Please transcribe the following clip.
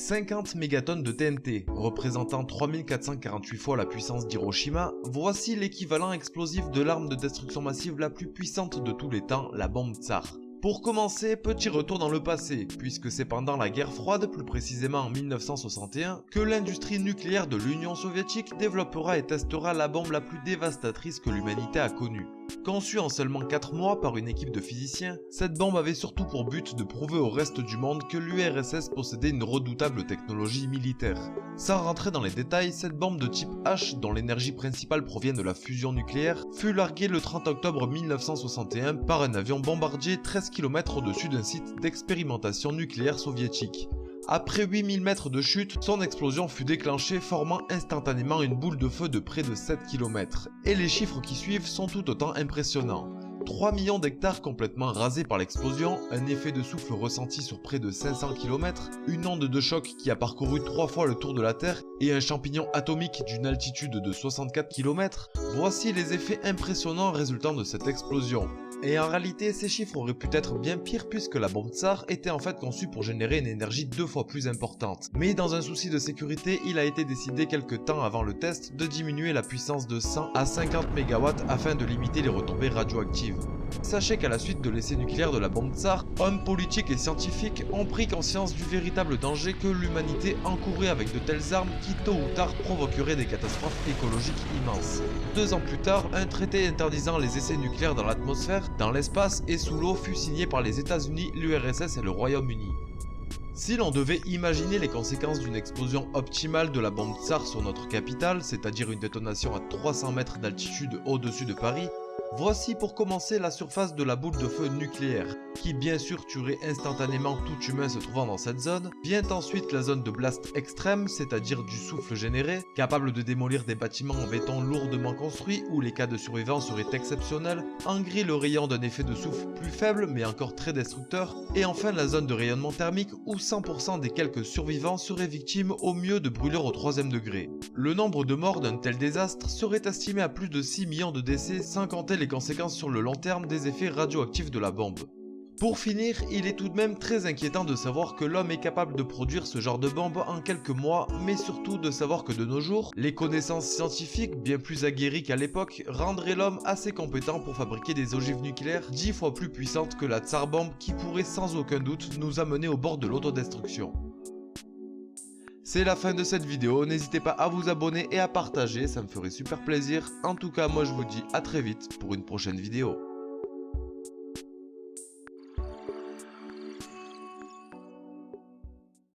50 mégatonnes de TNT, représentant 3448 fois la puissance d'Hiroshima, voici l'équivalent explosif de l'arme de destruction massive la plus puissante de tous les temps, la bombe Tsar. Pour commencer, petit retour dans le passé, puisque c'est pendant la guerre froide, plus précisément en 1961, que l'industrie nucléaire de l'Union soviétique développera et testera la bombe la plus dévastatrice que l'humanité a connue. Conçue en seulement 4 mois par une équipe de physiciens, cette bombe avait surtout pour but de prouver au reste du monde que l'URSS possédait une redoutable technologie militaire. Sans rentrer dans les détails, cette bombe de type H, dont l'énergie principale provient de la fusion nucléaire, fut larguée le 30 octobre 1961 par un avion bombardier 13 km au-dessus d'un site d'expérimentation nucléaire soviétique. Après 8000 mètres de chute, son explosion fut déclenchée, formant instantanément une boule de feu de près de 7 km. Et les chiffres qui suivent sont tout autant impressionnants. 3 millions d'hectares complètement rasés par l'explosion, un effet de souffle ressenti sur près de 500 km, une onde de choc qui a parcouru 3 fois le tour de la Terre et un champignon atomique d'une altitude de 64 km, voici les effets impressionnants résultant de cette explosion. Et en réalité, ces chiffres auraient pu être bien pires puisque la bombe Tsar était en fait conçue pour générer une énergie 2 fois plus importante. Mais dans un souci de sécurité, il a été décidé quelques temps avant le test de diminuer la puissance de 100 à 50 MW afin de limiter les retombées radioactives. Sachez qu'à la suite de l'essai nucléaire de la bombe Tsar, hommes politiques et scientifiques ont pris conscience du véritable danger que l'humanité encourait avec de telles armes qui tôt ou tard provoqueraient des catastrophes écologiques immenses. 2 ans plus tard, un traité interdisant les essais nucléaires dans l'atmosphère, dans l'espace et sous l'eau fut signé par les États-Unis, l'URSS et le Royaume-Uni. Si l'on devait imaginer les conséquences d'une explosion optimale de la bombe Tsar sur notre capitale, c'est-à-dire une détonation à 300 mètres d'altitude au-dessus de Paris, voici pour commencer la surface de la boule de feu nucléaire, qui bien sûr tuerait instantanément tout humain se trouvant dans cette zone. Vient ensuite la zone de blast extrême, c'est-à-dire du souffle généré, capable de démolir des bâtiments en béton lourdement construits où les cas de survivants seraient exceptionnels. En gris, le rayon d'un effet de souffle plus faible mais encore très destructeur. Et enfin la zone de rayonnement thermique où 100% des quelques survivants seraient victimes au mieux de brûlures au 3e degré. Le nombre de morts d'un tel désastre serait estimé à plus de 6 millions de décès sans compter les conséquences sur le long terme des effets radioactifs de la bombe. Pour finir, il est tout de même très inquiétant de savoir que l'homme est capable de produire ce genre de bombe en quelques mois, mais surtout de savoir que de nos jours, les connaissances scientifiques, bien plus aguerries qu'à l'époque, rendraient l'homme assez compétent pour fabriquer des ogives nucléaires 10 fois plus puissantes que la Tsar bombe qui pourrait sans aucun doute nous amener au bord de l'autodestruction. C'est la fin de cette vidéo, n'hésitez pas à vous abonner et à partager, ça me ferait super plaisir. En tout cas, moi je vous dis à très vite pour une prochaine vidéo.